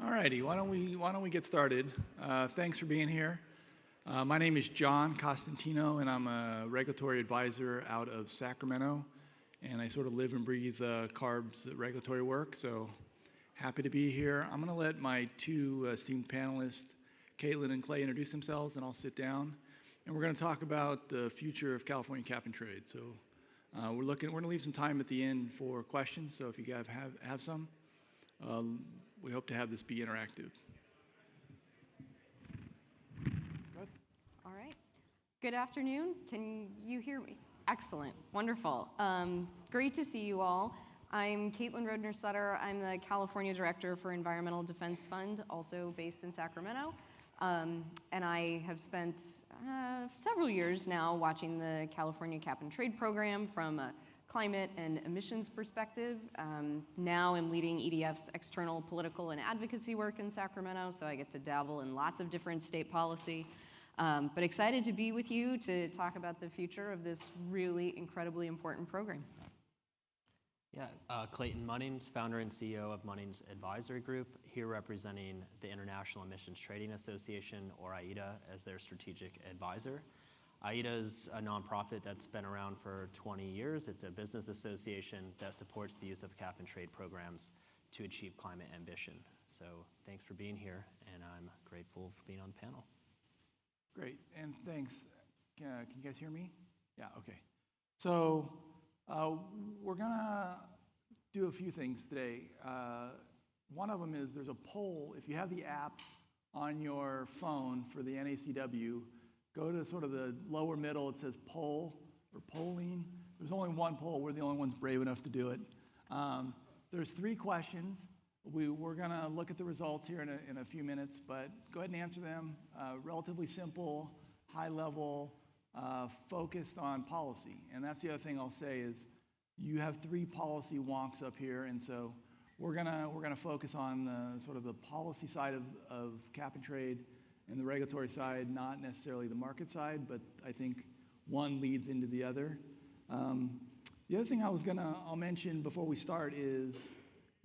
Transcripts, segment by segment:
All righty, why don't we get started? Thanks for being here. My name is John Costantino, and I'm a regulatory advisor out of Sacramento, and I sort of live and breathe CARB's regulatory work, so happy to be here. I'm going to let my two esteemed panelists, Katelyn and Clay, introduce themselves, and I'll sit down, and we're going to talk about the future of California cap and trade. So we're going to leave some time at the end for questions, so if you guys have some. We hope to have this be interactive. Good. All right. Good afternoon. Can you hear me? Excellent. Wonderful. Great to see you all. I'm Katelyn Roedner Sutter. I'm the California Director for Environmental Defense Fund, also based in Sacramento. And I have spent several years now watching the California Cap and Trade Program from a climate and emissions perspective. Now I'm leading EDF's external political and advocacy work in Sacramento, so I get to dabble in lots of different state policy. But excited to be with you to talk about the future of this really incredibly important program. Yeah, Clayton Munnings, founder and CEO of Munnings Advisory Group, here representing the International Emissions Trading Association, or IETA, as their strategic advisor. IETA is a nonprofit that's been around for 20 years. It's a business association that supports the use of cap and trade programs to achieve climate ambition. So thanks for being here, and I'm grateful for being on the panel. Great, and thanks. Can you guys hear me? Yeah, okay. So we're going to do a few things today. One of them is there's a poll. If you have the app on your phone for the NACW, go to sort of the lower middle. It says poll or polling. There's only one poll. We're the only ones brave enough to do it. There's 3 questions. We're going to look at the results here in a few minutes, but go ahead and answer them. Relatively simple, high level, focused on policy. And that's the other thing I'll say is you have 3 policy wonks up here, and so we're gonna focus on sort of the policy side of cap and trade and the regulatory side, not necessarily the market side, but I think one leads into the other. The other thing I'll mention before we start is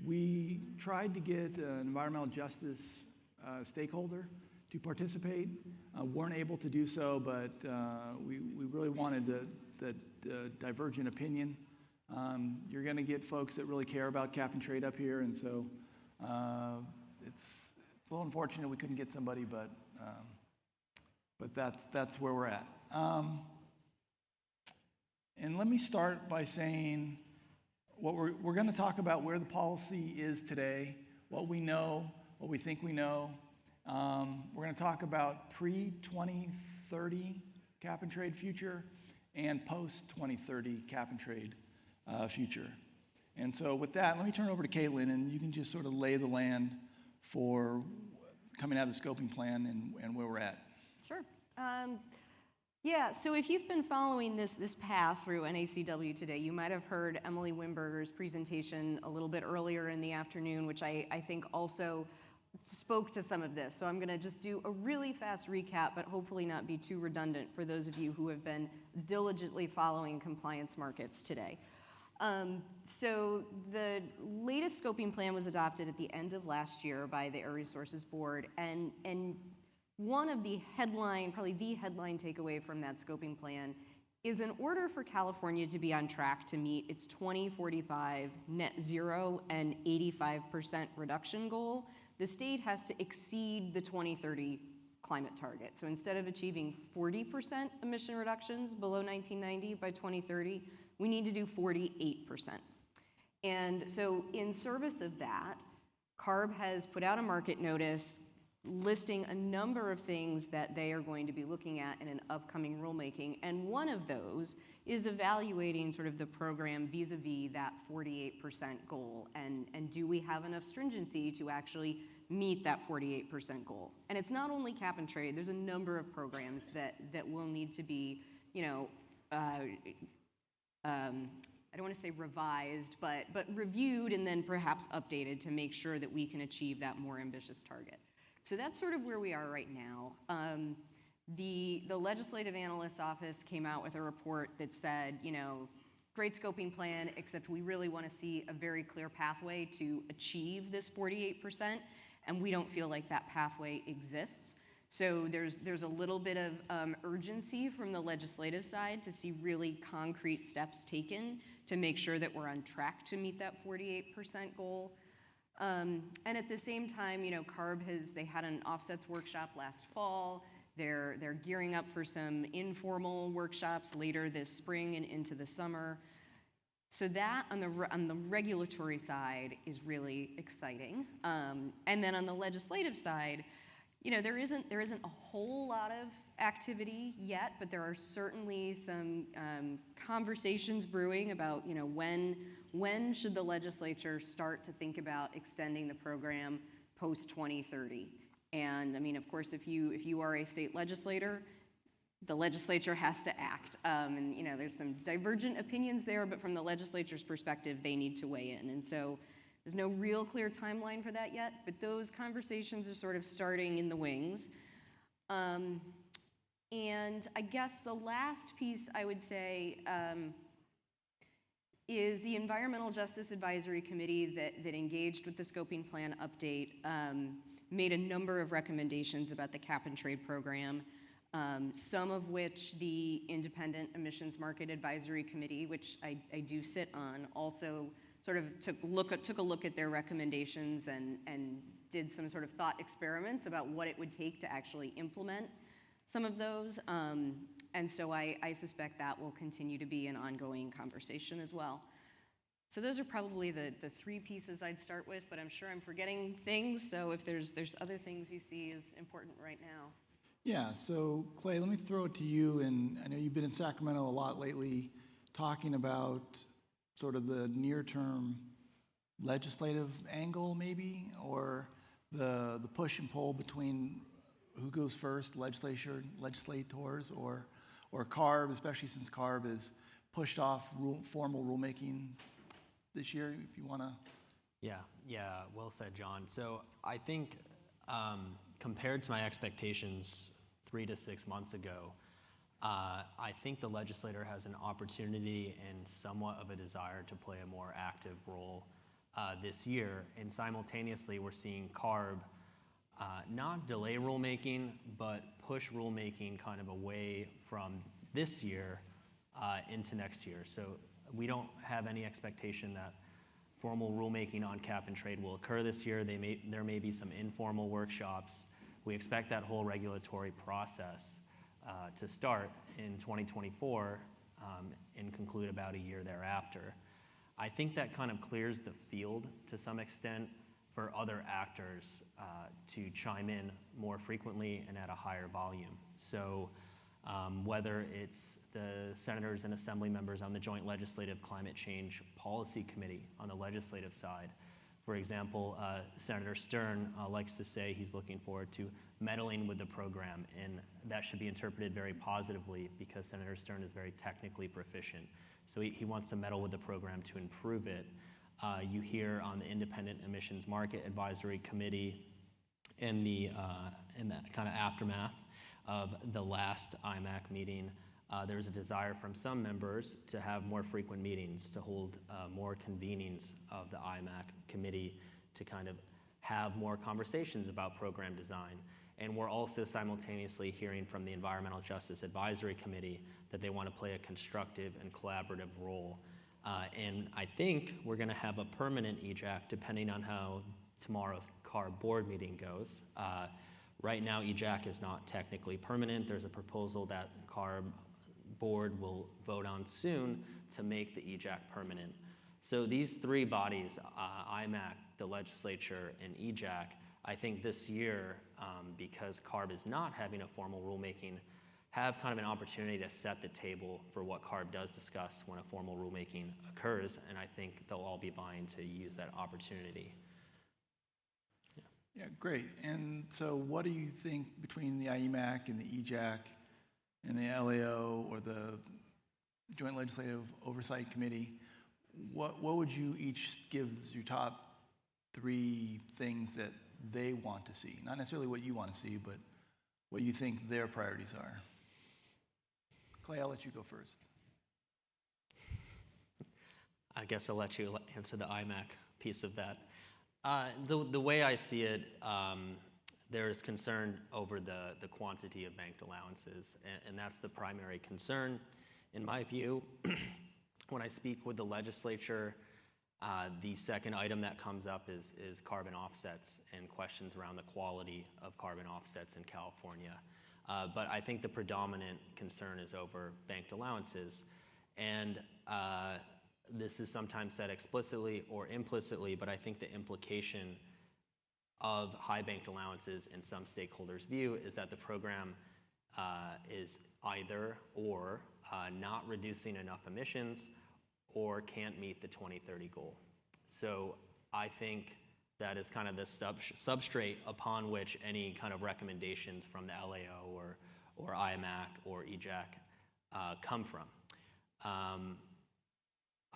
we tried to get an environmental justice stakeholder to participate. Weren't able to do so, but we really wanted the divergent opinion. You're going to get folks that really care about cap and trade up here, and so it's a little unfortunate we couldn't get somebody, but that's where we're at. And let me start by saying what we're going to talk about where the policy is today, what we know, what we think we know. We're going to talk about pre-2030 cap and trade future and post-2030 cap and trade future. And so with that, let me turn it over to Katelyn, and you can just sort of lay the land for coming out of the scoping plan and where we're at. Sure. Yeah, so if you've been following this path through NACW today, you might have heard Emily Wimberger's presentation a little bit earlier in the afternoon, which I think also spoke to some of this. So I'm going to just do a really fast recap, but hopefully not be too redundant for those of you who have been diligently following compliance markets today. So the latest scoping plan was adopted at the end of last year by the Air Resources Board, and one of the probably the headline takeaway from that scoping plan is in order for California to be on track to meet its 2045 net zero and 85% reduction goal, the state has to exceed the 2030 climate target. So instead of achieving 40% emission reductions below 1990 by 2030, we need to do 48%. And so in service of that, CARB has put out a market notice listing a number of things that they are going to be looking at in an upcoming rulemaking, and one of those is evaluating sort of the program vis-a-vis that 48% goal, and do we have enough stringency to actually meet that 48% goal? And it's not only cap and trade, there's a number of programs that will need to be, I don't want to say revised, but reviewed and then perhaps updated to make sure that we can achieve that more ambitious target. So that's sort of where we are right now. The Legislative Analyst's Office came out with a report that said, great scoping plan, except we really want to see a very clear pathway to achieve this 48%. and we don't feel like that pathway exists. So there's a little bit of urgency from the legislative side to see really concrete steps taken to make sure that we're on track to meet that 48% goal. And at the same time, CARB they had an offsets workshop last fall. They're gearing up for some informal workshops later this spring and into the summer. So that on the regulatory side is really exciting. And then on the legislative side, there isn't a whole lot of activity yet, but there are certainly some conversations brewing about when should the legislature start to think about extending the program post 2030. And I mean, of course, if you are a state legislator, the legislature has to act. And there's some divergent opinions there, but from the legislature's perspective, they need to weigh in. And so there's no real clear timeline for that yet, but those conversations are sort of starting in the wings. And I guess the last piece I would say is the Environmental Justice Advisory Committee that engaged with the scoping plan update made a number of recommendations about the cap and trade program, some of which the Independent Emissions Market Advisory Committee, which I do sit on, also sort of took a look at their recommendations and did some sort of thought experiments about what it would take to actually implement some of those. And so I suspect that will continue to be an ongoing conversation as well. So those are probably the three pieces I'd start with, but I'm sure I'm forgetting things. So if there's other things you see as important right now. Yeah, so Clay, let me throw it to you. And I know you've been in Sacramento a lot lately talking about sort of the near-term legislative angle maybe, or the push and pull between who goes first, legislators, or CARB, especially since CARB has pushed off formal rulemaking this year, if you want to. Yeah, well said, John. So I think compared to my expectations 3 to 6 months ago, I think the legislator has an opportunity and somewhat of a desire to play a more active role this year. And simultaneously, we're seeing CARB not delay rulemaking, but push rulemaking kind of away from this year into next year. So we don't have any expectation that formal rulemaking on cap and trade will occur this year. There may be some informal workshops. We expect that whole regulatory process to start in 2024 and conclude about a year thereafter. I think that kind of clears the field to some extent for other actors to chime in more frequently and at a higher volume. So whether it's the senators and assembly members on the Joint Legislative Climate Change Policy Committee on the legislative side. For example, Senator Stern likes to say he's looking forward to meddling with the program, and that should be interpreted very positively because Senator Stern is very technically proficient. So he wants to meddle with the program to improve it. You hear on the Independent Emissions Market Advisory Committee in that kind of aftermath of the last IMAC meeting, there's a desire from some members to have more frequent meetings, to hold more convenings of the IMAC committee, to kind of have more conversations about program design. And we're also simultaneously hearing from the Environmental Justice Advisory Committee that they want to play a constructive and collaborative role. And I think we're going to have a permanent EJAC depending on how tomorrow's CARB board meeting goes. Right now, EJAC is not technically permanent. There's a proposal that CARB board will vote on soon to make the EJAC permanent. So these three bodies, IMAC, the legislature, and EJAC, I think this year, because CARB is not having a formal rulemaking, have kind of an opportunity to set the table for what CARB does discuss when a formal rulemaking occurs, and I think they'll all be vying to use that opportunity. Yeah, great. And so what do you think between the IEMAC and the EJAC and the LAO or the Joint Legislative Oversight Committee, what would you each give as your top 3 things that they want to see? Not necessarily what you want to see, but what you think their priorities are. Clay, I'll let you go first. I guess I'll let you answer the IMAC piece of that. The way I see it, there is concern over the quantity of banked allowances, and that's the primary concern. In my view, when I speak with the legislature, the second item that comes up is carbon offsets and questions around the quality of carbon offsets in California. But I think the predominant concern is over banked allowances. And this is sometimes said explicitly or implicitly, but I think the implication of high banked allowances in some stakeholders' view is that the program is either or not reducing enough emissions or can't meet the 2030 goal. So I think that is kind of the substrate upon which any kind of recommendations from the LAO or IMAC or EJAC come from.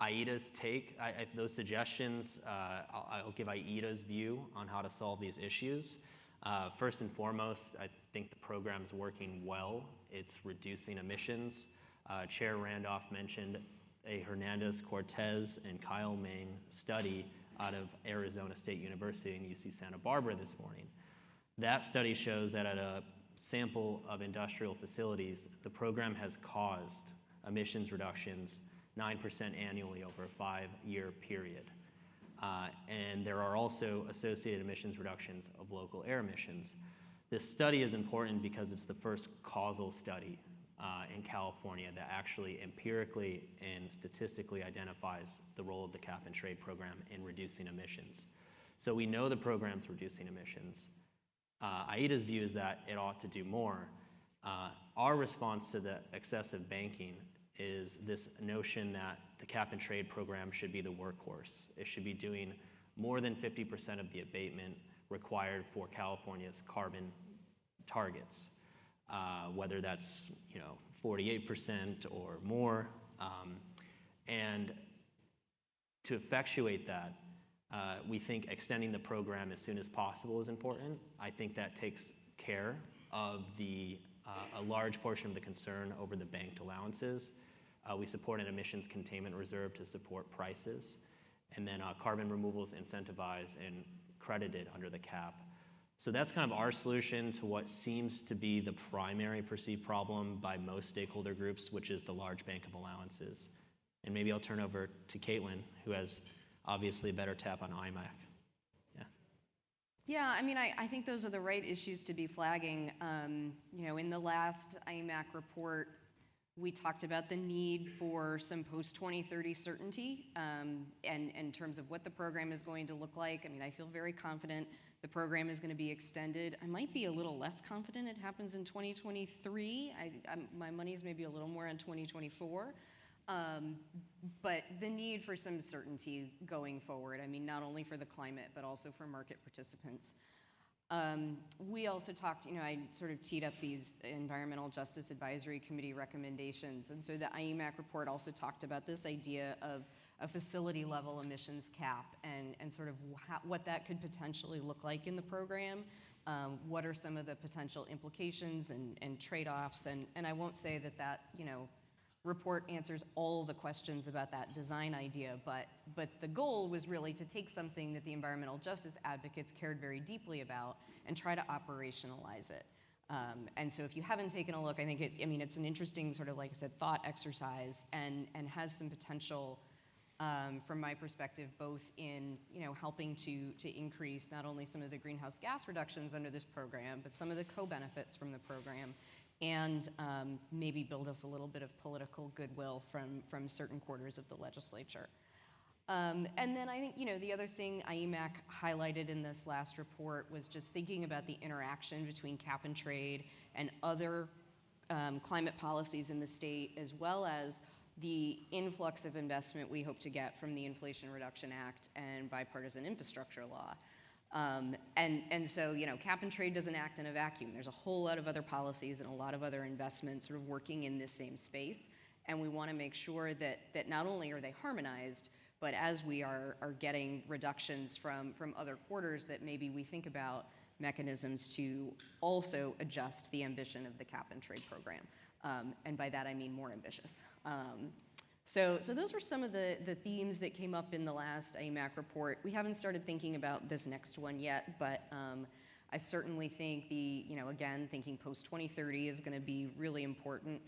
IETA's take, those suggestions, I'll give IETA's view on how to solve these issues. First and foremost, I think the program's working well. It's reducing emissions. Chair Randolph mentioned a Hernandez, Cortez, and Kyle Main study out of Arizona State University and UC Santa Barbara this morning. That study shows that at a sample of industrial facilities, the program has caused emissions reductions 9% annually over a 5-year period. And there are also associated emissions reductions of local air emissions. This study is important because it's the first causal study in California that actually empirically and statistically identifies the role of the cap and trade program in reducing emissions. So we know the program's reducing emissions. IETA's view is that it ought to do more. Our response to the excessive banking is this notion that the cap and trade program should be the workhorse. It should be doing more than 50% of the abatement required for California's carbon targets, whether that's 48% or more. And to effectuate that, we think extending the program as soon as possible is important. I think that takes care of a large portion of the concern over the banked allowances. We support an emissions containment reserve to support prices, and then carbon removals incentivized and credited under the cap. So that's kind of our solution to what seems to be the primary perceived problem by most stakeholder groups, which is the large bank of allowances. And maybe I'll turn over to Katelyn, who has obviously a better tap on IMAC. Yeah, I mean, I think those are the right issues to be flagging. In the last IMAC report, we talked about the need for some post-2030 certainty and in terms of what the program is going to look like. I mean, I feel very confident the program is going to be extended. I might be a little less confident it happens in 2023. My money's maybe a little more on 2024. But the need for some certainty going forward, I mean, not only for the climate, but also for market participants. We also talked, I sort of teed up these Environmental Justice Advisory Committee recommendations. And so the IEMAC report also talked about this idea of a facility level emissions cap and sort of what that could potentially look like in the program. What are some of the potential implications and trade-offs? And I won't say that report answers all the questions about that design idea, but the goal was really to take something that the environmental justice advocates cared very deeply about and try to operationalize it. And so if you haven't taken a look, I think it's an interesting sort of, like I said, thought exercise and has some potential from my perspective, both in helping to increase not only some of the greenhouse gas reductions under this program, but some of the co-benefits from the program, and maybe build us a little bit of political goodwill from certain quarters of the legislature. And then I think, the other thing IEMAC highlighted in this last report was just thinking about the interaction between cap and trade and other climate policies in the state, as well as the influx of investment we hope to get from the Inflation Reduction Act and bipartisan infrastructure law. And so, cap and trade doesn't act in a vacuum. There's a whole lot of other policies and a lot of other investments sort of working in this same space. And we want to make sure that not only are they harmonized, but as we are getting reductions from other quarters, that maybe we think about mechanisms to also adjust the ambition of the cap and trade program. And by that, I mean more ambitious. So those were some of the themes that came up in the last IEMAC report. We haven't started thinking about this next one yet, but I certainly think again, thinking post-2030 is going to be really important.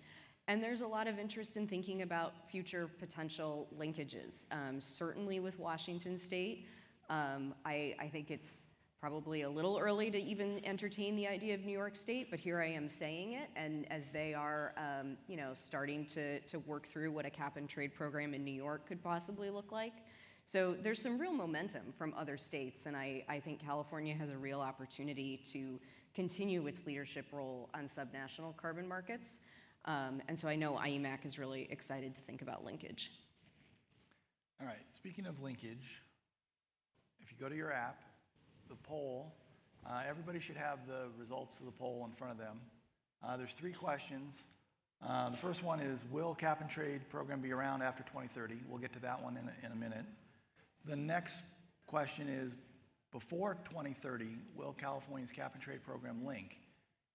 And there's a lot of interest in thinking about future potential linkages. Certainly with Washington State, I think it's probably a little early to even entertain the idea of New York State, but here I am saying it, and as they are, starting to work through what a cap-and-trade program in New York could possibly look like. So there's some real momentum from other states, and I think California has a real opportunity to continue its leadership role on subnational carbon markets. And so I know IEMAC is really excited to think about linkage. All right, speaking of linkage, if you go to your app, the poll, everybody should have the results of the poll in front of them. There's 3 questions. The first one is, will cap and trade program be around after 2030? We'll get to that one in a minute. The next question is, before 2030, will California's cap and trade program link?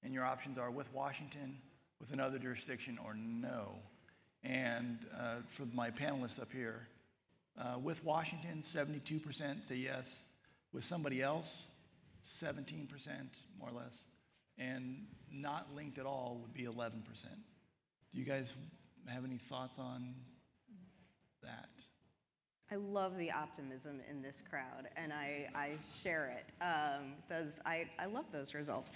And your options are with Washington, with another jurisdiction, or no. And for my panelists up here, with Washington, 72% say yes. With somebody else, 17%, more or less. And not linked at all would be 11%. Do you guys have any thoughts on that? I love the optimism in this crowd, and I share it. I love those results.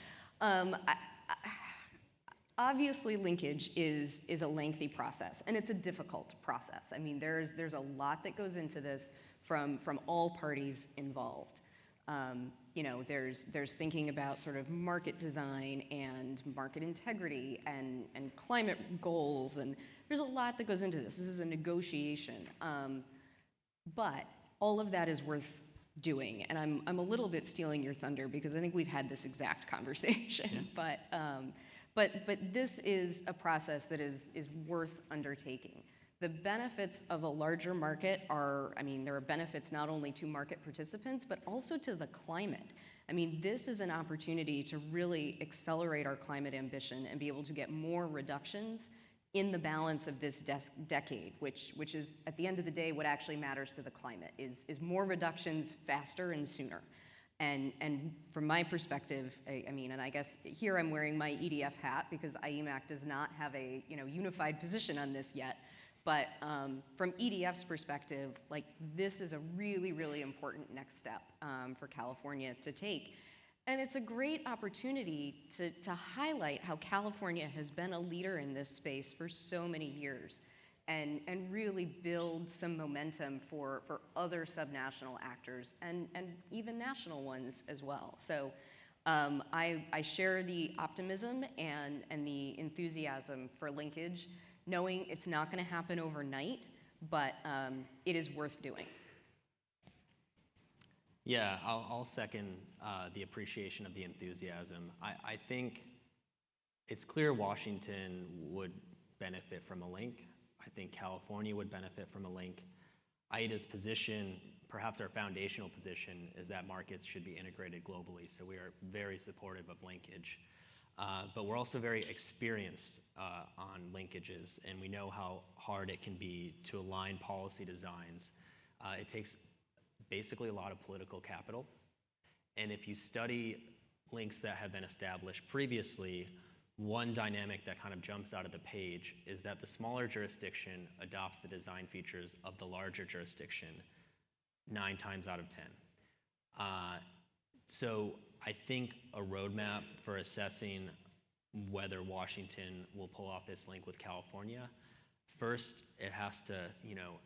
Obviously, linkage is a lengthy process, and it's a difficult process. I mean, there's a lot that goes into this from all parties involved. There's thinking about sort of market design and market integrity and climate goals, and there's a lot that goes into this. This is a negotiation. But all of that is worth doing, and I'm a little bit stealing your thunder because I think we've had this exact conversation. Yeah. But this is a process that is worth undertaking. The benefits of a larger market there are benefits not only to market participants, but also to the climate. I mean, this is an opportunity to really accelerate our climate ambition and be able to get more reductions in the balance of this decade, which is, at the end of the day, what actually matters to the climate, is more reductions faster and sooner. And from my perspective, and I guess here I'm wearing my EDF hat because IEMAC does not have a unified position on this yet. But from EDF's perspective, this is a really, really important next step for California to take. And it's a great opportunity to highlight how California has been a leader in this space for so many years and really build some momentum for other subnational actors and even national ones as well. So I share the optimism and the enthusiasm for linkage, knowing it's not going to happen overnight, but it is worth doing. Yeah, I'll second the appreciation of the enthusiasm. I think it's clear Washington would benefit from a link. I think California would benefit from a link. IETA's position, perhaps our foundational position, is that markets should be integrated globally, so we are very supportive of linkage. But we're also very experienced on linkages, and we know how hard it can be to align policy designs. It takes basically a lot of political capital. And if you study links that have been established previously, one dynamic that kind of jumps out of the page is that the smaller jurisdiction adopts the design features of the larger jurisdiction 9 times out of 10. So I think a roadmap for assessing whether Washington will pull off this link with California, first, it has to,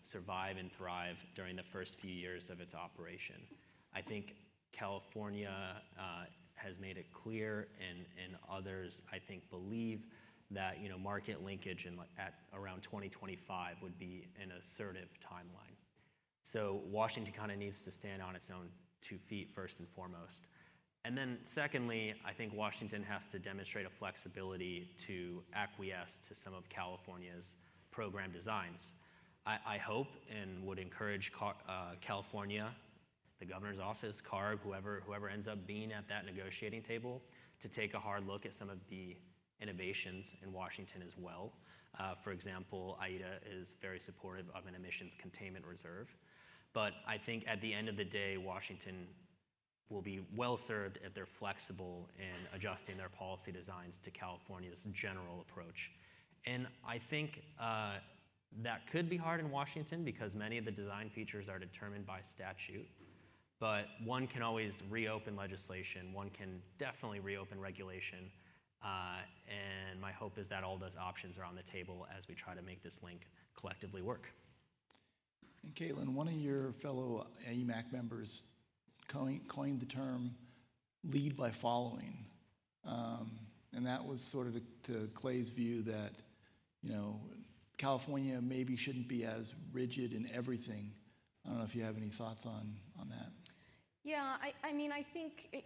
survive and thrive during the first few years of its operation. I think California has made it clear, and others, I think, believe that, market linkage at around 2025 would be an assertive timeline. So Washington kind of needs to stand on its own 2 feet first and foremost. And then secondly, I think Washington has to demonstrate a flexibility to acquiesce to some of California's program designs. I hope and would encourage California, the governor's office, CARB, whoever ends up being at that negotiating table, to take a hard look at some of the innovations in Washington as well. For example, IETA is very supportive of an emissions containment reserve. But I think at the end of the day, Washington will be well served if they're flexible in adjusting their policy designs to California's general approach. And I think that could be hard in Washington because many of the design features are determined by statute. But one can always reopen legislation. One can definitely reopen regulation. And my hope is that all those options are on the table as we try to make this link collectively work. And Katelyn, one of your fellow EMAC members coined the term lead by following. And that was sort of to Clay's view that, California maybe shouldn't be as rigid in everything. I don't know if you have any thoughts on that. Yeah, I think,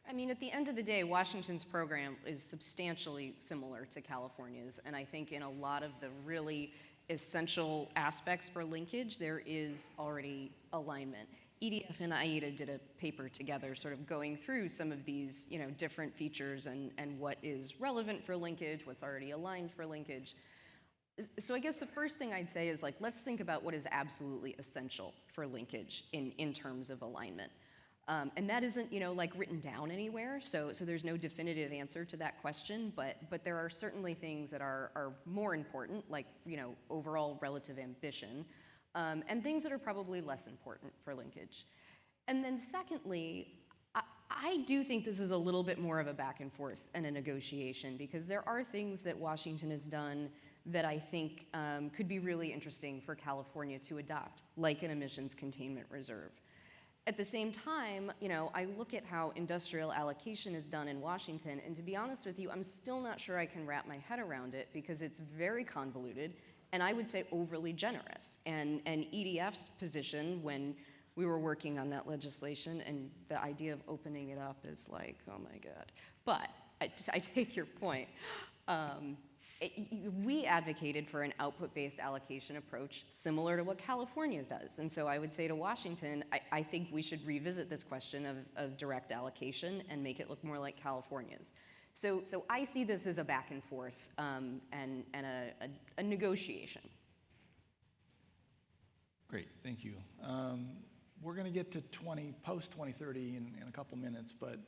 at the end of the day, Washington's program is substantially similar to California's, and I think in a lot of the really essential aspects for linkage, there is already alignment. EDF and IETA did a paper together sort of going through some of these, different features and what is relevant for linkage, what's already aligned for linkage. So I guess the first thing I'd say is let's think about what is absolutely essential for linkage in terms of alignment. And that isn't, written down anywhere, so there's no definitive answer to that question, but there are certainly things that are more important, like, overall relative ambition, and things that are probably less important for linkage. And then secondly, I do think this is a little bit more of a back and forth and a negotiation, because there are things that Washington has done that I think could be really interesting for California to adopt, like an emissions containment reserve. At the same time, I look at how industrial allocation is done in Washington, and to be honest with you, I'm still not sure I can wrap my head around it because it's very convoluted, and I would say overly generous. And EDF's position when we were working on that legislation, and the idea of opening it up is like, oh my God. But I take your point. We advocated for an output-based allocation approach similar to what California does. And so I would say to Washington, I think we should revisit this question of direct allocation and make it look more like California's. So I see this as a back and forth and a negotiation. Great, thank you. We're going to get to post-2030 in a couple minutes, but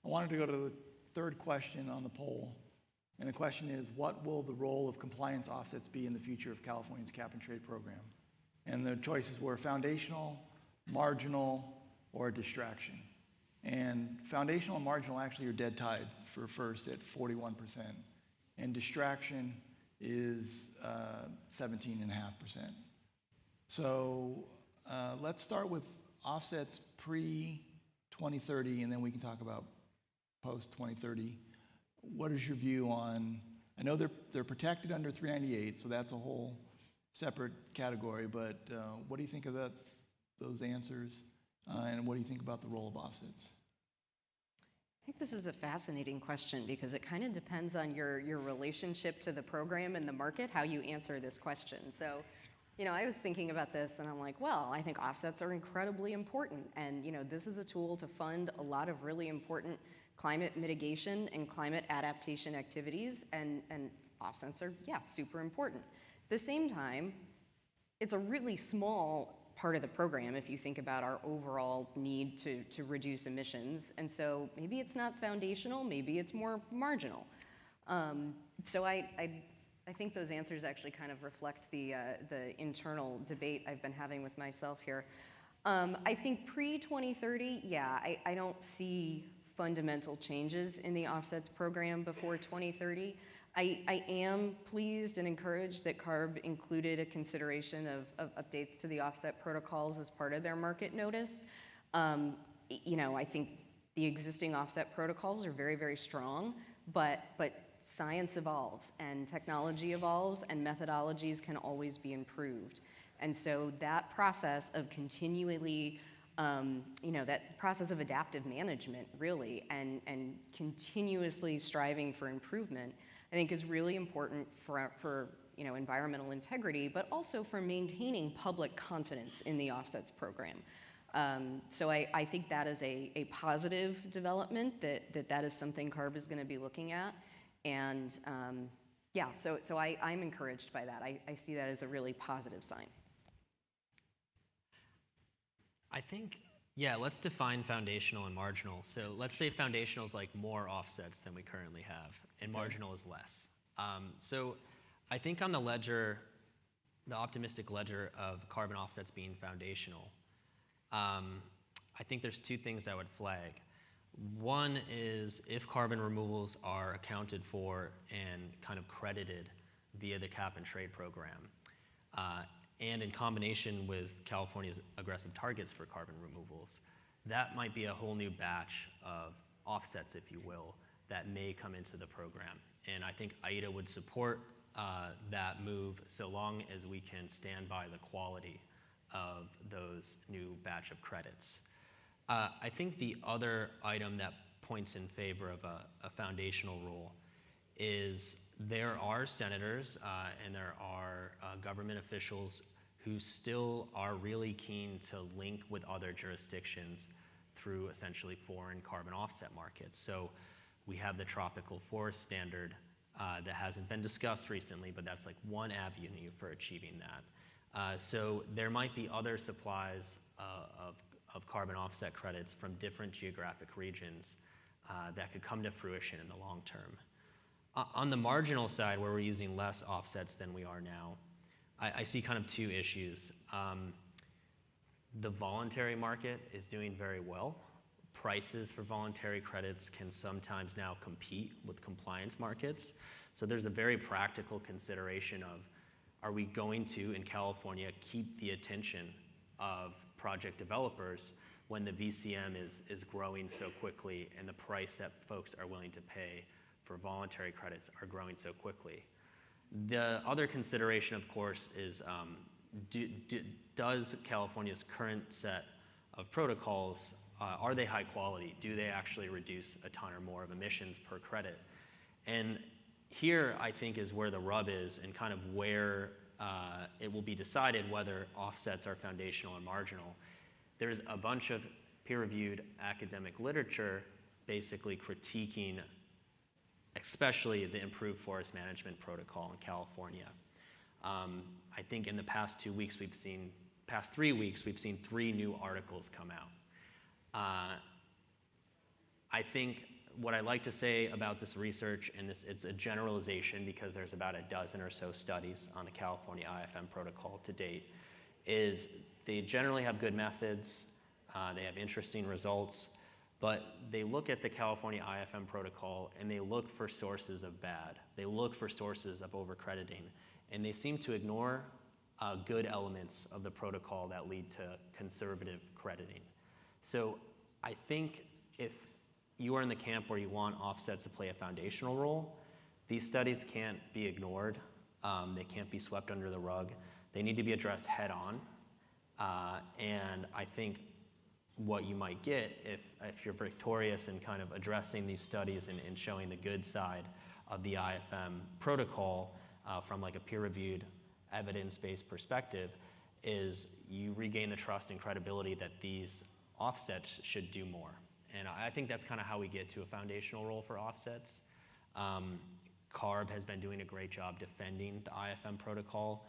I wanted to go to the third question on the poll. And the question is, what will the role of compliance offsets be in the future of California's cap and trade program? And the choices were foundational, marginal, or a distraction. And foundational and marginal actually are dead tied for first at 41%. And distraction is 17.5%. So let's start with offsets pre-2030, and then we can talk about post-2030. What is your view on, I know they're protected under 398, so that's a whole separate category, but what do you think of those answers, and what do you think about the role of offsets? I think this is a fascinating question because it kind of depends on your relationship to the program and the market, how you answer this question. So, I was thinking about this and I'm like, well, I think offsets are incredibly important. And, this is a tool to fund a lot of really important climate mitigation and climate adaptation activities, and offsets are, super important. At the same time, it's a really small part of the program if you think about our overall need to reduce emissions, and so maybe it's not foundational, maybe it's more marginal. So I think those answers actually kind of reflect the internal debate I've been having with myself here. I think pre-2030, I don't see fundamental changes in the offsets program before 2030. I am pleased and encouraged that CARB included a consideration of updates to the offset protocols as part of their market notice. I think the existing offset protocols are very, very strong, but science evolves and technology evolves and methodologies can always be improved. And so that process of continually that process of adaptive management, really, and continuously striving for improvement, I think is really important for environmental integrity, but also for maintaining public confidence in the offsets program. So I think that is a positive development, that is something CARB is going to be looking at. And Yeah, so I'm encouraged by that. I see that as a really positive sign. I think, yeah, let's define foundational and marginal. So let's say foundational is like more offsets than we currently have, and marginal is less. So I think on the ledger, the optimistic ledger of carbon offsets being foundational, I think there's two things I would flag. One is if carbon removals are accounted for and kind of credited via the cap and trade program, and in combination with California's aggressive targets for carbon removals, that might be a whole new batch of offsets, if you will, that may come into the program. And I think IETA would support that move so long as we can stand by the quality of those new batch of credits. I think the other item that points in favor of a foundational rule is there are senators and there are government officials who still are really keen to link with other jurisdictions through essentially foreign carbon offset markets. So we have the tropical forest standard that hasn't been discussed recently, but that's like one avenue for achieving that. So there might be other supplies of carbon offset credits from different geographic regions that could come to fruition in the long term. On the marginal side, where we're using less offsets than we are now, I see kind of two issues. The voluntary market is doing very well. Prices for voluntary credits can sometimes now compete with compliance markets. So there's a very practical consideration of, are we going to, in California, keep the attention of project developers when the VCM is growing so quickly and the price that folks are willing to pay for voluntary credits are growing so quickly? The other consideration, of course, is does California's current set of protocols, are they high quality? Do they actually reduce a ton or more of emissions per credit? And here, I think, is where the rub is and kind of where it will be decided whether offsets are foundational or marginal. There's a bunch of peer-reviewed academic literature basically critiquing especially the improved forest management protocol in California. I think in the past 3 weeks, we've seen 3 new articles come out. I think what I like to say about this research, and it's a generalization because there's about a dozen or so studies on the California IFM protocol to date, is they generally have good methods, they have interesting results, but they look at the California IFM protocol and they look for sources of bad. They look for sources of overcrediting, and they seem to ignore good elements of the protocol that lead to conservative crediting. So I think if you are in the camp where you want offsets to play a foundational role, these studies can't be ignored. They can't be swept under the rug. They need to be addressed head on. And I think what you might get if you're victorious in kind of addressing these studies and showing the good side of the IFM protocol from like a peer-reviewed evidence-based perspective is you regain the trust and credibility that these offsets should do more. And I think that's kind of how we get to a foundational role for offsets. CARB has been doing a great job defending the IFM protocol,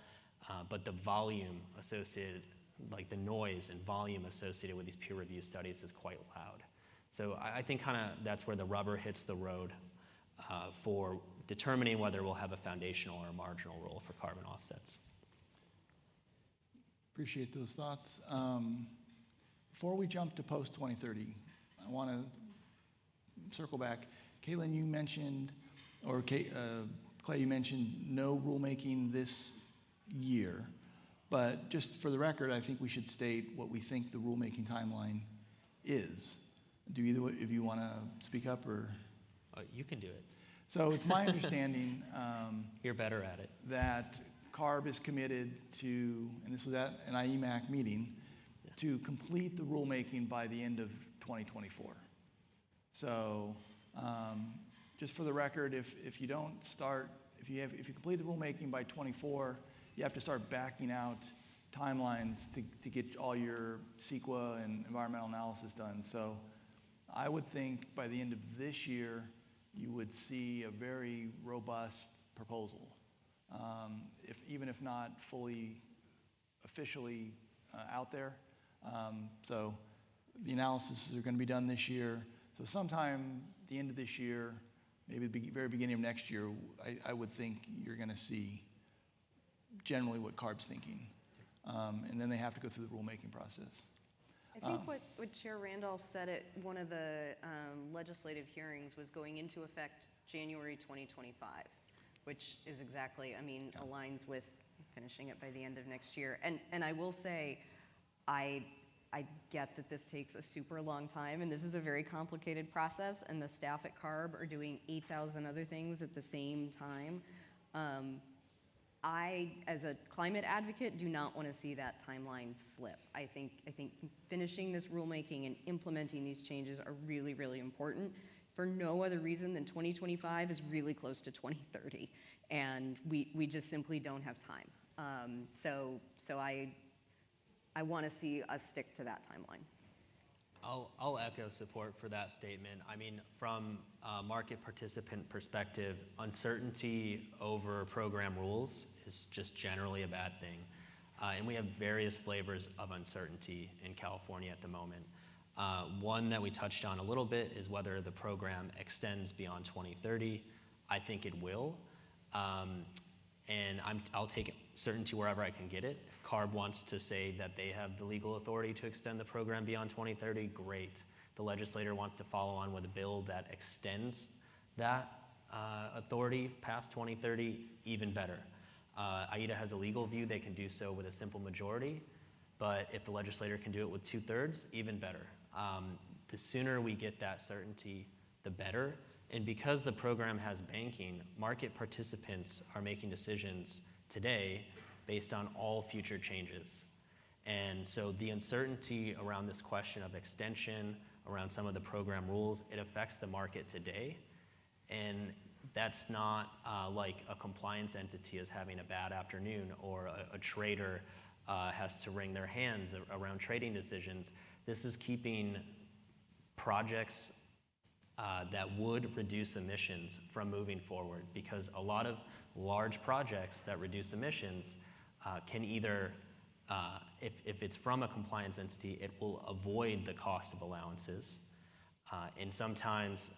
but the volume associated, like the noise and volume associated with these peer-reviewed studies is quite loud. So I think kind of that's where the rubber hits the road for determining whether we'll have a foundational or a marginal role for carbon offsets. Appreciate those thoughts. Before we jump to post-2030, I want to circle back. Katelyn, you mentioned, or Clay, you mentioned no rulemaking this year. But just for the record, I think we should state what we think the rulemaking timeline is. Do either of you want to speak up, or? You can do it. So it's my understanding You're better at it. that CARB is committed to, and this was at an IEMAC meeting, to complete the rulemaking by the end of 2024. So just for the record, if you don't start, if you complete the rulemaking by 24, you have to start backing out timelines to get all your CEQA and environmental analysis done. So I would think by the end of this year, you would see a very robust proposal, even if not fully officially out there. So the analysis are going to be done this year. So sometime at the end of this year, maybe the very beginning of next year, I would think you're going to see generally what CARB's thinking. And then they have to go through the rulemaking process. I think what Chair Randolph said at one of the legislative hearings was going into effect January 2025, which is exactly, aligns with finishing it by the end of next year. And I will say, I get that this takes a super long time, and this is a very complicated process, and the staff at CARB are doing 8,000 other things at the same time. I, as a climate advocate, do not want to see that timeline slip. I think finishing this rulemaking and implementing these changes are really, really important for no other reason than 2025 is really close to 2030, and we just simply don't have time. So I want to see us stick to that timeline. I'll echo support for that statement. I mean, from a market participant perspective, uncertainty over program rules is just generally a bad thing. And we have various flavors of uncertainty in California at the moment. One that we touched on a little bit is whether the program extends beyond 2030. I think it will. And I'll take certainty wherever I can get it. If CARB wants to say that they have the legal authority to extend the program beyond 2030, great. The legislator wants to follow on with a bill that extends that authority past 2030, even better. IETA has a legal view they can do so with a simple majority, but if the legislator can do it with 2/3, even better. The sooner we get that certainty, the better. And because the program has banking, market participants are making decisions today based on all future changes. And so the uncertainty around this question of extension, around some of the program rules, it affects the market today. And that's not like a compliance entity is having a bad afternoon or a trader has to wring their hands around trading decisions. This is keeping projects that would reduce emissions from moving forward, because a lot of large projects that reduce emissions can either, if it's from a compliance entity, it will avoid the cost of allowances. And sometimes,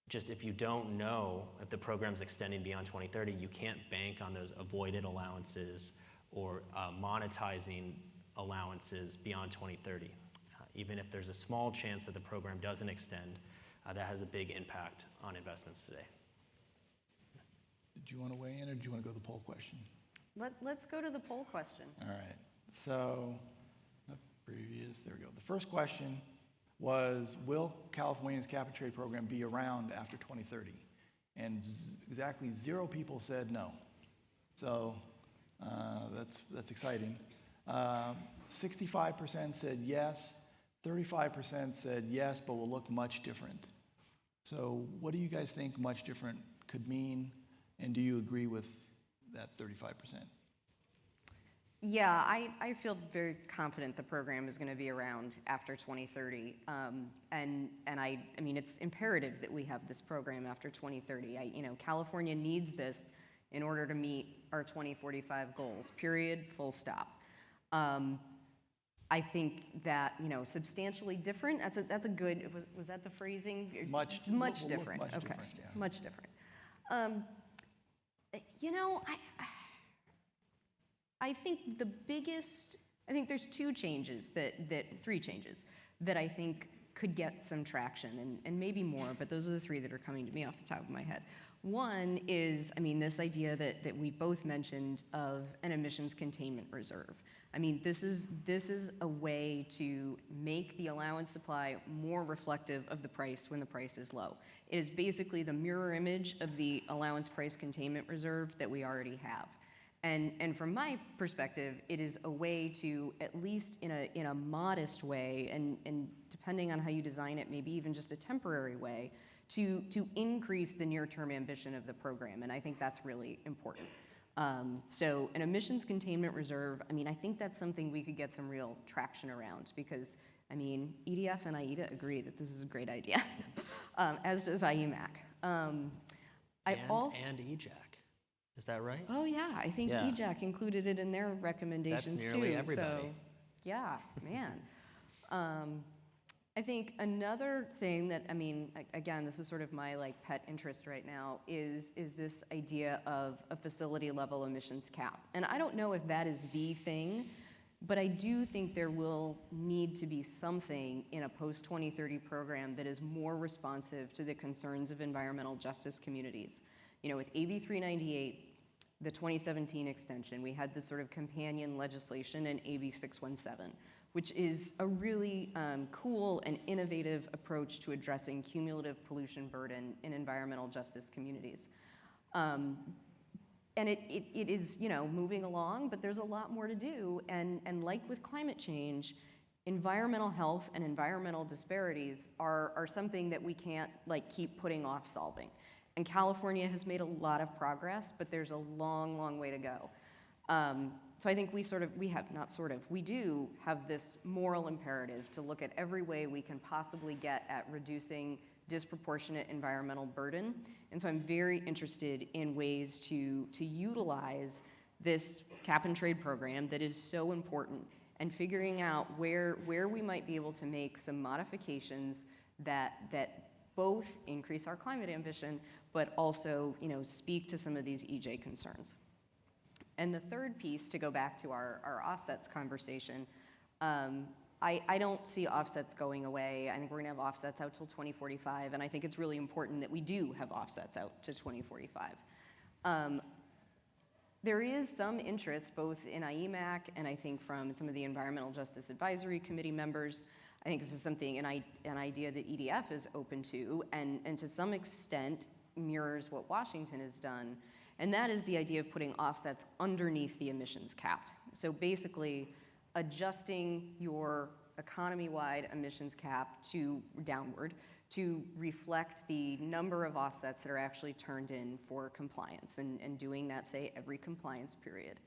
just if you don't know if the program's extending beyond 2030, you can't bank on those avoided allowances or monetizing allowances beyond 2030. Even if there's a small chance that the program doesn't extend, that has a big impact on investments today. Did you want to weigh in, or do you want to go to the poll question? Let's go to the poll question. All right. So, there we go. The first question was, will California's cap and trade program be around after 2030? And exactly 0 people said no. So that's exciting. 65% said yes. 35% said yes, but will look much different. So what do you guys think much different could mean? And do you agree with that 35%? Yeah, I feel very confident the program is going to be around after 2030. And I mean, it's imperative that we have this program after 2030. California needs this in order to meet our 2045 goals, period, full stop. I think that, substantially different, that's a good, was that the phrasing? Much different. Much okay. different, yeah. Much different. I think there's 3 changes that I think could get some traction, and maybe more, but those are the 3 that are coming to me off the top of my head. One is, this idea that we both mentioned of an emissions containment reserve. This is a way to make the allowance supply more reflective of the price when the price is low. It is basically the mirror image of the allowance price containment reserve that we already have. And from my perspective, it is a way to, at least in a modest way, and depending on how you design it, maybe even just a temporary way, to increase the near-term ambition of the program, and I think that's really important. So an emissions containment reserve, I think that's something we could get some real traction around, because, EDF and IETA agree that this is a great idea, as does IEMAC. And EJAC. Is that right? Oh yeah, I think Yeah. EJAC included it in their recommendations That's nearly too. everybody. So, yeah, man. I think another thing that, I mean, again, this is sort of my like pet interest right now, is this idea of a facility level emissions cap. And I don't know if that is the thing, but I do think there will need to be something in a post-2030 program that is more responsive to the concerns of environmental justice communities. You know, with AB 398, the 2017 extension, we had this sort of companion legislation in AB 617, which is a really cool and innovative approach to addressing cumulative pollution burden in environmental justice communities. And it is, you know, moving along, but there's a lot more to do. And like with climate change, environmental health and environmental disparities are something that we can't like keep putting off solving. And California has made a lot of progress, but there's a long, long way to go. So I think we do have this moral imperative to look at every way we can possibly get at reducing disproportionate environmental burden. And so I'm very interested in ways to utilize this cap and trade program that is so important, and figuring out where we might be able to make some modifications that both increase our climate ambition, but also, you know, speak to some of these EJ concerns. And the third piece, to go back to our offsets conversation, I don't see offsets going away. I think we're gonna have offsets out till 2045, and I think it's really important that we do have offsets out to 2045. There is some interest both in IEMAC and I think from some of the Environmental Justice Advisory Committee members. I think this is something, an idea that EDF is open to, and to some extent mirrors what Washington has done, and that is the idea of putting offsets underneath the emissions cap. So basically, adjusting your economy-wide emissions cap downward to reflect the number of offsets that are actually turned in for compliance, and doing that, say, every compliance period.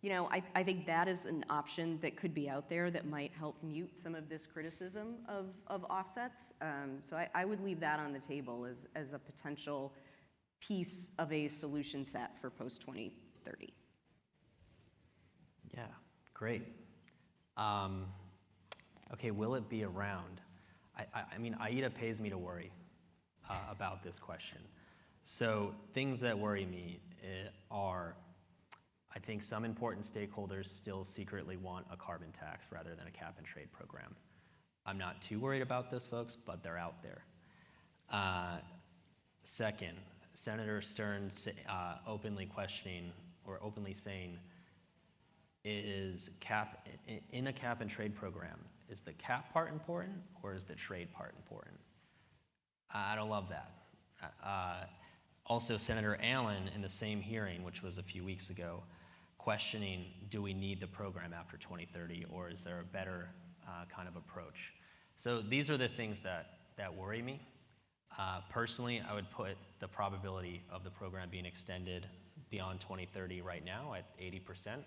You know, I think that is an option that could be out there that might help mute some of this criticism of offsets. So I would leave that on the table as a potential piece of a solution set for post-2030. Yeah, great. Okay, will it be around? I mean, IETA pays me to worry about this question. So things that worry me are, I think some important stakeholders still secretly want a carbon tax rather than a cap and trade program. I'm not too worried about those folks, but they're out there. Second, Senator Stearns openly questioning or openly saying, in a cap and trade program, is the cap part important or is the trade part important? I don't love that. Also, Senator Allen in the same hearing, which was a few weeks ago, questioning, do we need the program after 2030, or is there a better kind of approach? So these are the things that worry me. Personally, I would put the probability of the program being extended beyond 2030 right now at 80%.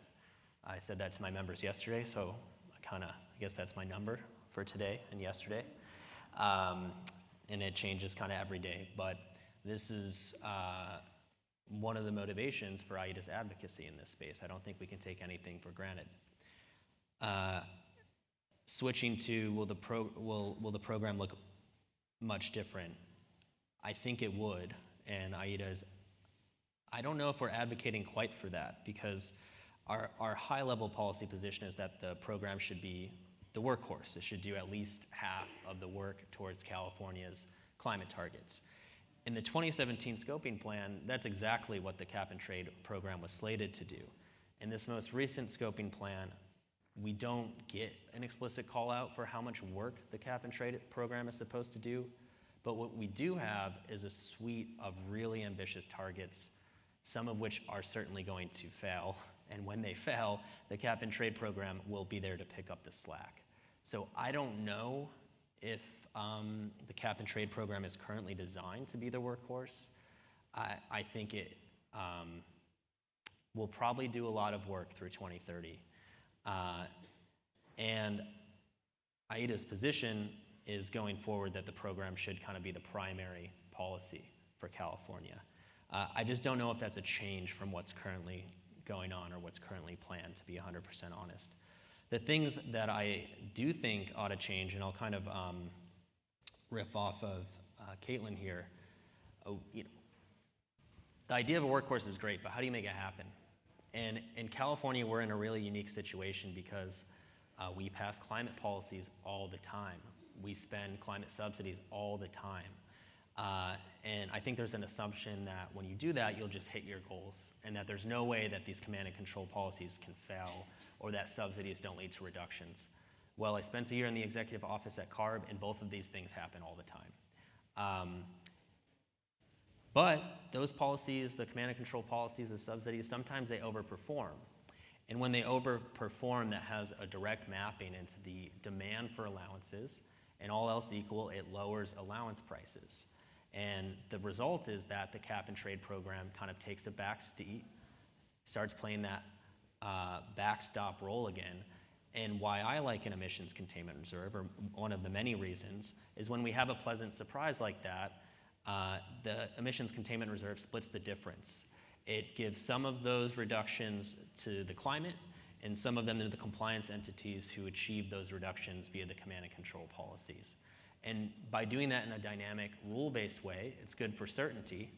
I said that to my members yesterday, so I guess that's my number for today and yesterday. And it changes kind of every day, but this is one of the motivations for IETA's advocacy in this space. I don't think we can take anything for granted. Switching to will the program look much different? I think it would, and I don't know if we're advocating quite for that, because our high-level policy position is that the program should be the workhorse. It should do at least half of the work towards California's climate targets. In the 2017 scoping plan, that's exactly what the cap and trade program was slated to do. In this most recent scoping plan, we don't get an explicit call out for how much work the cap and trade program is supposed to do, but what we do have is a suite of really ambitious targets, some of which are certainly going to fail, and when they fail, the cap and trade program will be there to pick up the slack. So I don't know if the cap and trade program is currently designed to be the workhorse. I think it will probably do a lot of work through 2030. And IETA's position is going forward that the program should kind of be the primary policy for California. I just don't know if that's a change from what's currently going on or what's currently planned, to be 100% honest. The things that I do think ought to change, and I'll kind of riff off of Katelyn here. The idea of a workforce is great, but how do you make it happen? And in California, we're in a really unique situation because we pass climate policies all the time. We spend climate subsidies all the time. And I think there's an assumption that when you do that, you'll just hit your goals, and that there's no way that these command and control policies can fail or that subsidies don't lead to reductions. Well, I spent a year in the executive office at CARB, and both of these things happen all the time. But those policies, the command and control policies, the subsidies, sometimes they overperform. And when they overperform, that has a direct mapping into the demand for allowances, and all else equal, it lowers allowance prices. And the result is that the cap and trade program kind of takes a back seat, starts playing that backstop role again. And why I like an emissions containment reserve, or one of the many reasons, is when we have a pleasant surprise like that, the emissions containment reserve splits the difference. It gives some of those reductions to the climate and some of them to the compliance entities who achieve those reductions via the command and control policies. And by doing that in a dynamic, rule-based way, it's good for certainty.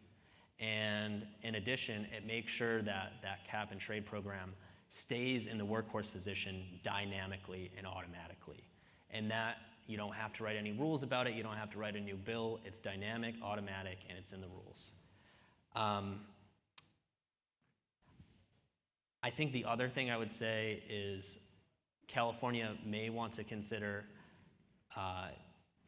And in addition, it makes sure that that cap and trade program stays in the workhorse position dynamically and automatically. And that you don't have to write any rules about it, you don't have to write a new bill, it's dynamic, automatic, and it's in the rules. I think the other thing I would say is California may want to consider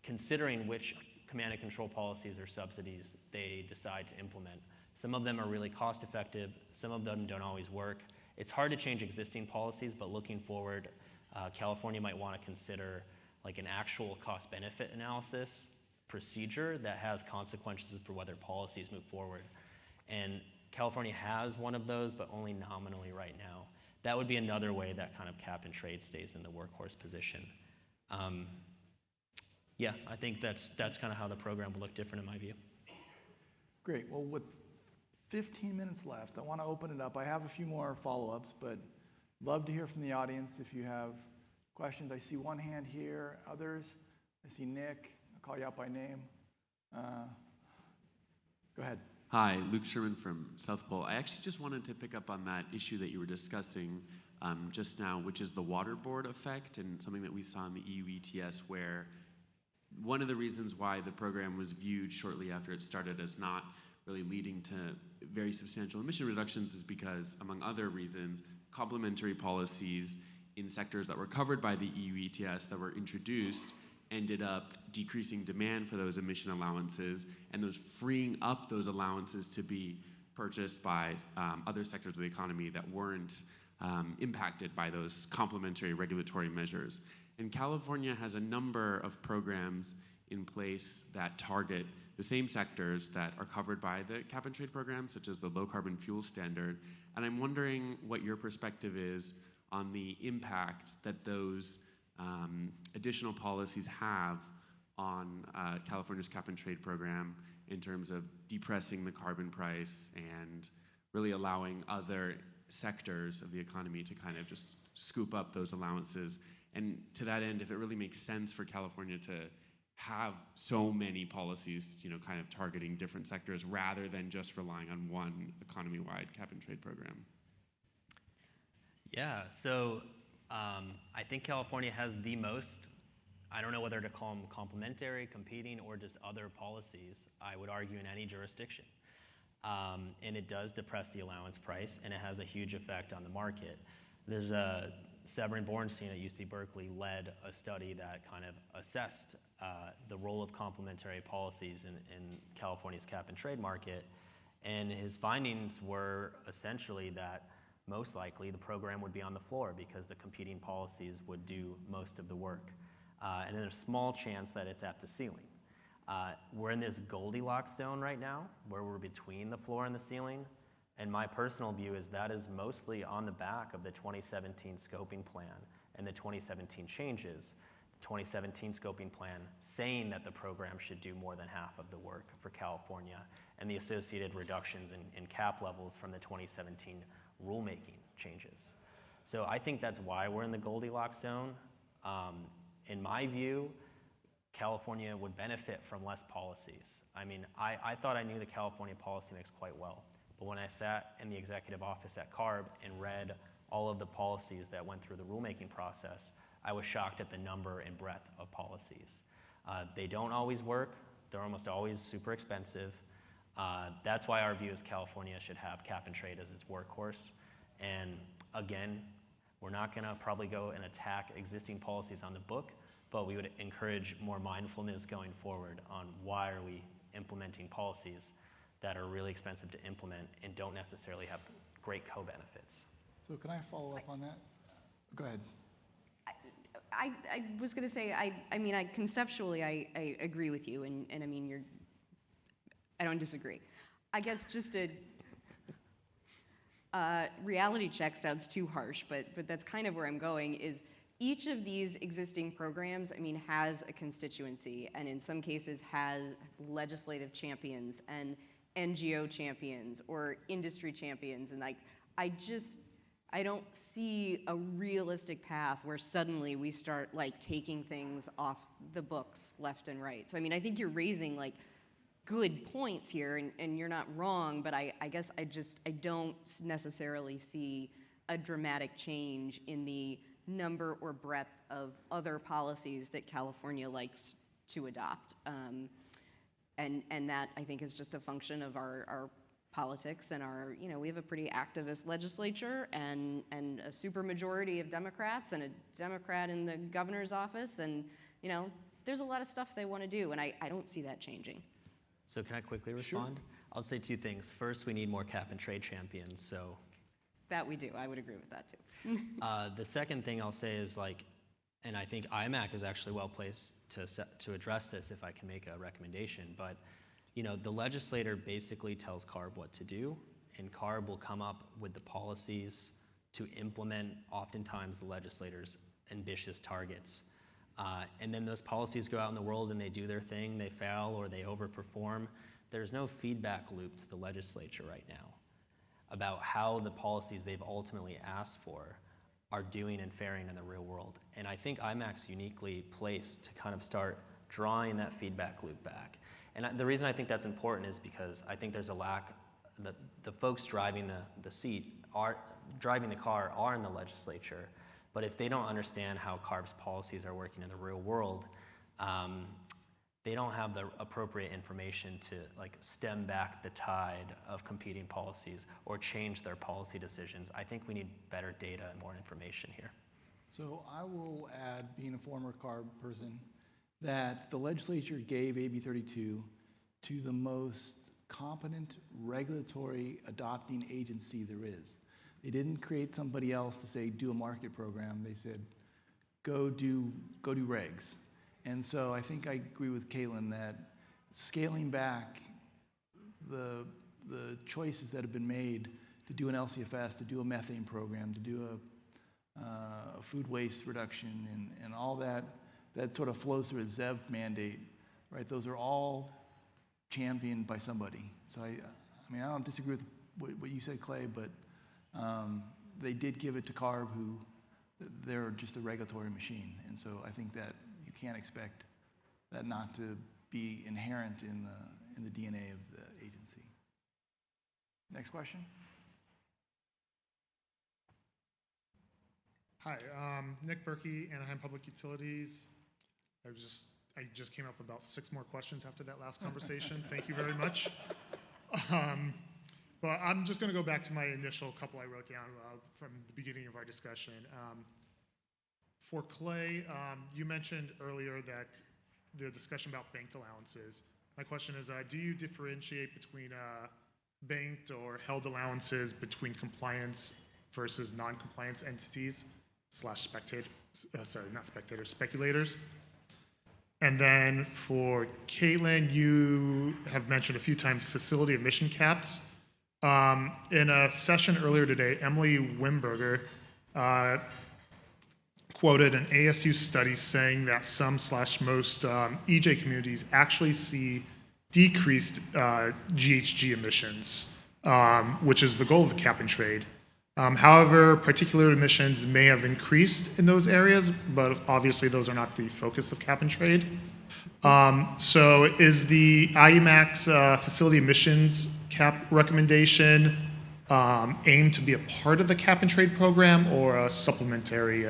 considering which command and control policies or subsidies they decide to implement. Some of them are really cost effective, some of them don't always work. It's hard to change existing policies, but looking forward, California might want to consider like an actual cost benefit analysis procedure that has consequences for whether policies move forward. And California has one of those, but only nominally right now. That would be another way that kind of cap and trade stays in the workhorse position. Yeah, I think that's kind of how the program will look different in my view. Great. Well, with 15 minutes left, I want to open it up. I have a few more follow-ups, but love to hear from the audience if you have questions. I see one hand here, others. I see Nick. I'll call you out by name. Go ahead. Hi, Luke Sherman from South Pole. I actually just wanted to pick up on that issue that you were discussing just now, which is the waterboard effect, and something that we saw in the EU ETS, where one of the reasons why the program was viewed shortly after it started as not really leading to very substantial emission reductions is because, among other reasons, complementary policies in sectors that were covered by the EU ETS that were introduced ended up decreasing demand for those emission allowances, and those freeing up those allowances to be purchased by other sectors of the economy that weren't impacted by those complementary regulatory measures. And California has a number of programs in place that target the same sectors that are covered by the cap and trade program, such as the low carbon fuel standard. And I'm wondering what your perspective is on the impact that those additional policies have on California's cap and trade program in terms of depressing the carbon price and really allowing other sectors of the economy to kind of just scoop up those allowances. And to that end, if it really makes sense for California to have so many policies, kind of targeting different sectors rather than just relying on one economy-wide cap and trade program. Yeah, so I think California has the most, I don't know whether to call them complementary, competing, or just other policies, I would argue, in any jurisdiction. And it does depress the allowance price, and it has a huge effect on the market. There's Severin Bornstein at UC Berkeley led a study that kind of assessed the role of complementary policies in California's cap and trade market. And his findings were essentially that most likely the program would be on the floor because the competing policies would do most of the work. And then there's a small chance that it's at the ceiling. We're in this Goldilocks zone right now where we're between the floor and the ceiling. And my personal view is that is mostly on the back of the 2017 scoping plan and the 2017 changes 2017 scoping plan saying that the program should do more than half of the work for California, and the associated reductions in cap levels from the 2017 rulemaking changes. So I think that's why we're in the Goldilocks zone. In my view, California would benefit from less policies. I mean, I thought I knew the California policy mix quite well, but when I sat in the executive office at CARB and read all of the policies that went through the rulemaking process, I was shocked at the number and breadth of policies. They don't always work. They're almost always super expensive. That's why our view is California should have cap and trade as its workhorse. And again, we're not gonna probably go and attack existing policies on the book, but we would encourage more mindfulness going forward on why are we implementing policies that are really expensive to implement and don't necessarily have great co-benefits. So can I follow up on that? Go ahead. I was going to say, I mean, conceptually, I agree with you, and I mean, I don't disagree. I guess just a reality check sounds too harsh, but that's kind of where I'm going, is each of these existing programs, I mean, has a constituency, and in some cases has legislative champions and NGO champions or industry champions, and like, I don't see a realistic path where suddenly we start like taking things off the books left and right. So I mean, I think you're raising like good points here, and you're not wrong, but I guess I don't necessarily see a dramatic change in the number or breadth of other policies that California likes to adopt. And that I think is just a function of our politics and our, you know, we have a pretty activist legislature and a super majority of Democrats and a Democrat in the governor's office, and, you know, there's a lot of stuff they want to do, and I don't see that changing. So can I quickly respond? Sure. I'll say two things. First, we need more cap and trade champions, so. That we do, I would agree with that too. The second thing I'll say is like, and I think IMAC is actually well placed to address this if I can make a recommendation, but you know, the legislator basically tells CARB what to do, and CARB will come up with the policies to implement oftentimes the legislator's ambitious targets. And then those policies go out in the world and they do their thing, they fail or they overperform. There's no feedback loop to the legislature right now about how the policies they've ultimately asked for are doing and faring in the real world. And I think IMAC's uniquely placed to kind of start drawing that feedback loop back. And the reason I think that's important is because I think there's a lack, the folks driving driving the car are in the legislature, but if they don't understand how CARB's policies are working in the real world, they don't have the appropriate information to like stem back the tide of competing policies or change their policy decisions. I think we need better data and more information here. So I will add, being a former CARB person, that the legislature gave AB 32 to the most competent regulatory adopting agency there is. They didn't create somebody else to say, do a market program. They said, go do regs. And so I think I agree with Katelyn that scaling back the choices that have been made to do an LCFS, to do a methane program, to do a food waste reduction, and all that sort of flows through a ZEV mandate, right? Those are all championed by somebody. So I mean, I don't disagree with what you said, Clay, but they did give it to CARB, who they're just a regulatory machine. And so I think that you can't expect that not to be inherent in the DNA of the agency. Next question. Hi, Nick Berkey, Anaheim Public Utilities. I just came up about 6 more questions after that last conversation. Thank you very much. But I'm just going to go back to my initial couple I wrote down from the beginning of our discussion. For Clay, you mentioned earlier that the discussion about banked allowances. My question is, do you differentiate between banked or held allowances between compliance versus non-compliance entities / speculators? And then for Katelyn, you have mentioned a few times facility emission caps. In a session earlier today, Emily Wimberger quoted an ASU study saying that some/most EJ communities actually see decreased GHG emissions, which is the goal of the cap and trade. However, particulate emissions may have increased in those areas, but obviously those are not the focus of cap and trade. So is the IEMAC's facility emissions cap recommendation aimed to be a part of the cap and trade program or a supplementary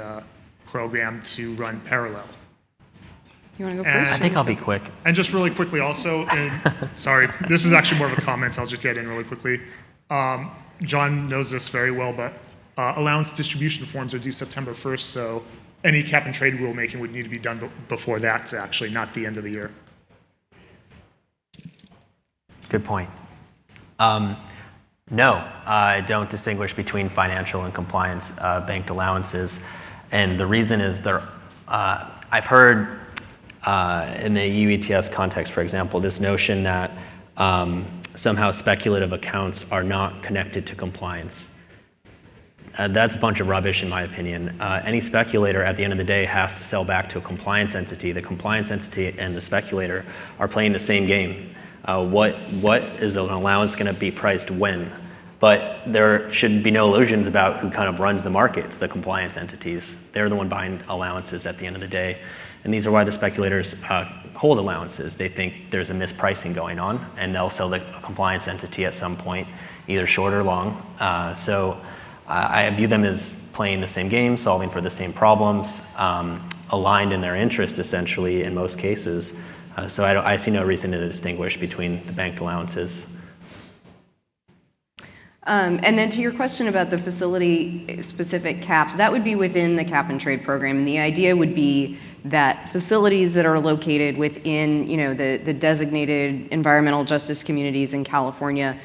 program to run parallel? You want to go first? I think I'll be quick. And just really quickly also, and sorry, this is actually more of a comment, I'll just get in really quickly. John knows this very well, but allowance distribution forms are due September 1st, so any cap and trade rulemaking would need to be done before that, actually, not the end of the year. Good point. No, I don't distinguish between financial and compliance banked allowances. And the reason is I've heard in the UETS context, for example, this notion that somehow speculative accounts are not connected to compliance. That's a bunch of rubbish in my opinion. Any speculator at the end of the day has to sell back to a compliance entity. The compliance entity and the speculator are playing the same game. What is an allowance going to be priced when? But there should be no illusions about who kind of runs the markets, the compliance entities. They're the one buying allowances at the end of the day. And these are why the speculators hold allowances. They think there's a mispricing going on, and they'll sell the compliance entity at some point, either short or long. So I view them as playing the same game, solving for the same problems, aligned in their interest, essentially, in most cases. So I see no reason to distinguish between the banked allowances. And then to your question about the facility-specific caps, that would be within the cap and trade program. And the idea would be that facilities that are located within, the designated environmental justice communities in California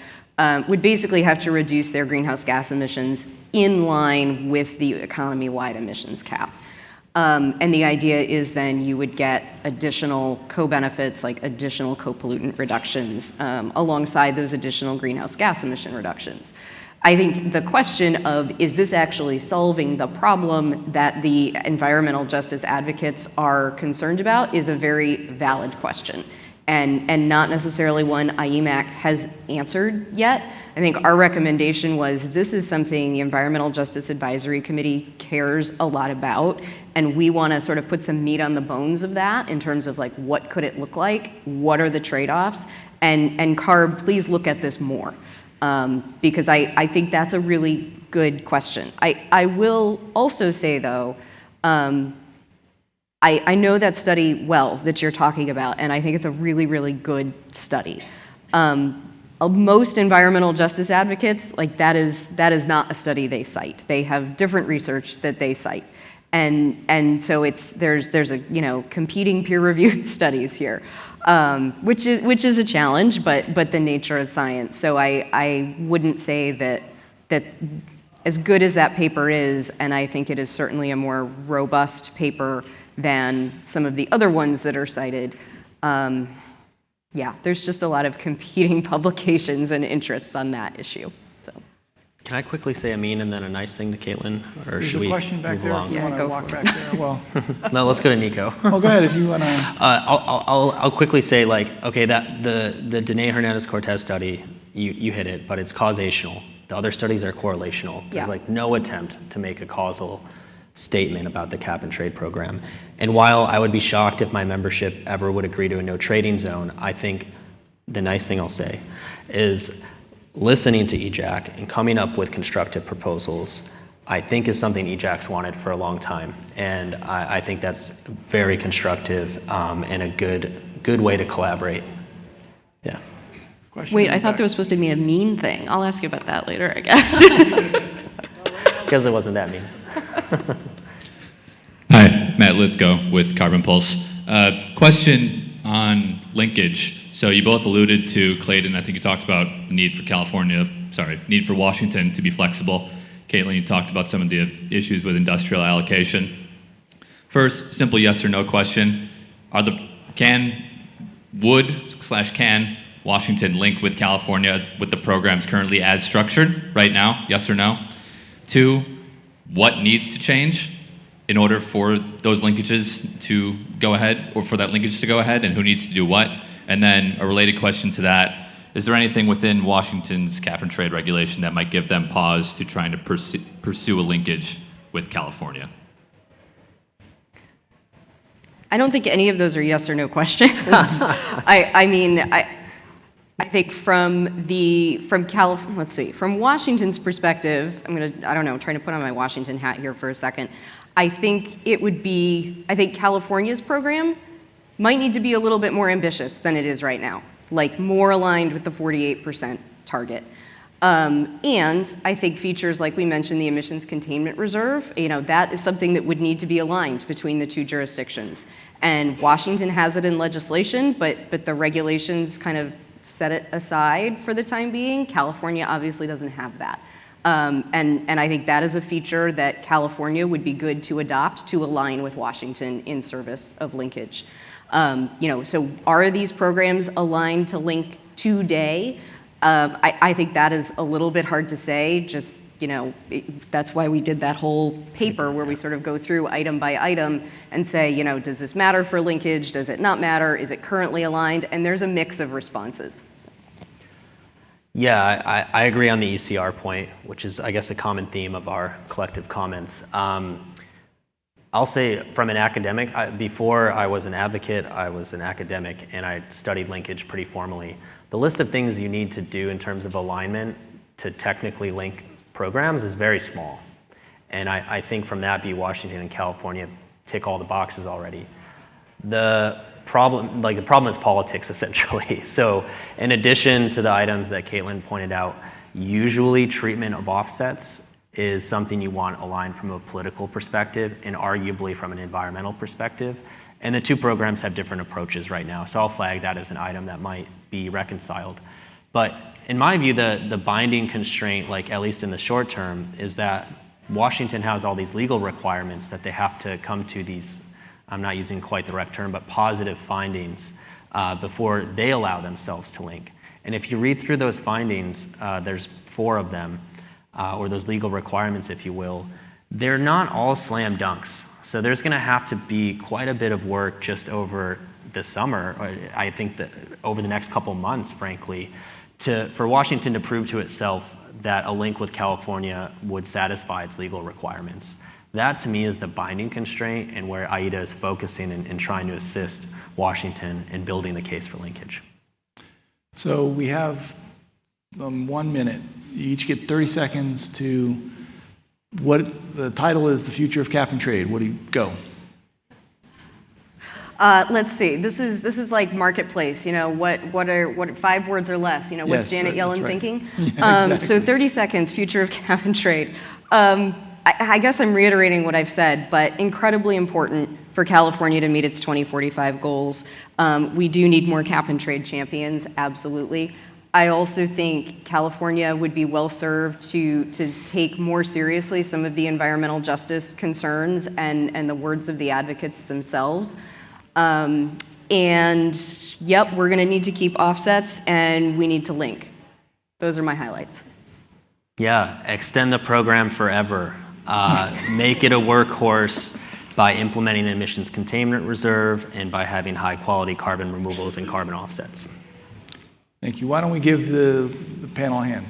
would basically have to reduce their greenhouse gas emissions in line with the economy-wide emissions cap. And the idea is then you would get additional co-benefits, like additional co-pollutant reductions, alongside those additional greenhouse gas emission reductions. I think the question of, is this actually solving the problem that the environmental justice advocates are concerned about, is a very valid question, and not necessarily one IEMAC has answered yet. I think our recommendation was, this is something the Environmental Justice Advisory Committee cares a lot about, and we want to sort of put some meat on the bones of that in terms of like, what could it look like? What are the trade-offs? And CARB, please look at this more, because I think that's a really good question. I will also say though, I know that study well that you're talking about, and I think it's a really, really good study. Most environmental justice advocates, like that is not a study they cite. They have different research that they cite, and so there's a competing peer-reviewed studies here, which is a challenge, but the nature of science. So I wouldn't say that as good as that paper is, and I think it is certainly a more robust paper than some of the other ones that are cited. Yeah, there's just a lot of competing publications and interests on that issue. So, Can I quickly say a mean and then a nice thing to Caitlin, or There's should a we question back move there. along? If you Yeah, want to go walk for back there. Well, No, let's go to Nico. go ahead if you want to. I'll quickly say, like, okay, that the Danae Hernandez-Cortez study, you hit it, but it's causational. The other studies are correlational. There's Yeah. like no attempt to make a causal statement about the cap and trade program. And while I would be shocked if my membership ever would agree to a no trading zone, I think the nice thing I'll say is listening to EJAC and coming up with constructive proposals, I think is something EJAC's wanted for a long time. And I think that's very constructive and a good way to collaborate. Yeah. Question wait, in I the thought back. there was supposed to be a mean thing. I'll ask you about that later, I guess. Because it wasn't that mean. Hi, Matt Lithgow with Carbon Pulse. Question on linkage. So you both alluded to, Clayton, I think you talked about the need for Washington to be flexible. Katelyn, you talked about some of the issues with industrial allocation. First, simple yes or no question. Can Washington link with California with the programs currently as structured right now? Yes or no? Two, what needs to change? in order for those linkages to go ahead, or for that linkage to go ahead, and who needs to do what? And then a related question to that, is there anything within Washington's cap and trade regulation that might give them pause to trying to pursue a linkage with California? I don't think any of those are yes or no questions. I mean, I think from Washington's perspective, trying to put on my Washington hat here for a second. I think California's program might need to be a little bit more ambitious than it is right now, like more aligned with the 48% target. And I think features like we mentioned, the emissions containment reserve, that is something that would need to be aligned between the two jurisdictions. And Washington has it in legislation, but the regulations kind of set it aside for the time being. California obviously doesn't have that. And I think that is a feature that California would be good to adopt to align with Washington in service of linkage. So are these programs aligned to link today? I think that is a little bit hard to say. Just, that's why we did that whole paper where we sort of go through item by item and say, does this matter for linkage? Does it not matter? Is it currently aligned? And there's a mix of responses. Yeah, I agree on the ECR point, which is, I guess, a common theme of our collective comments. I'll say from an academic, before I was an advocate, I was an academic, and I studied linkage pretty formally. The list of things you need to do in terms of alignment to technically link programs is very small. And I think from that view, Washington and California tick all the boxes already. The problem is politics, essentially. So in addition to the items that Katelyn pointed out, usually treatment of offsets is something you want aligned from a political perspective and arguably from an environmental perspective. And the two programs have different approaches right now. So I'll flag that as an item that might be reconciled. But in my view, the binding constraint, at least in the short term, is that Washington has all these legal requirements that they have to come to these, I'm not using quite the correct term, but positive findings before they allow themselves to link. And if you read through those findings, there's 4 of them, or those legal requirements, if you will, they're not all slam dunks. So there's going to have to be quite a bit of work just over the summer, or I think that over the next couple months, frankly, for Washington to prove to itself that a link with California would satisfy its legal requirements. That, to me, is the binding constraint and where IETA is focusing in trying to assist Washington in building the case for linkage. So we have 1 minute. You each get 30 seconds to, what the title is, The Future of Cap and Trade. What do you go? Let's see. This is like marketplace. What 5 words are left? What's Yes, Janet Yellen right. thinking? Yeah, exactly. So 30 seconds. Future of cap and trade. I guess I'm reiterating what I've said, but incredibly important for California to meet its 2045 goals. We do need more cap and trade champions. Absolutely. I also think California would be well served to take more seriously some of the environmental justice concerns and the words of the advocates themselves. And yep, we're going to need to keep offsets, and we need to link. Those are my highlights. Yeah, extend the program forever. Make it a workhorse by implementing an emissions containment reserve and by having high quality carbon removals and carbon offsets. Thank you. Why don't we give the panel a hand?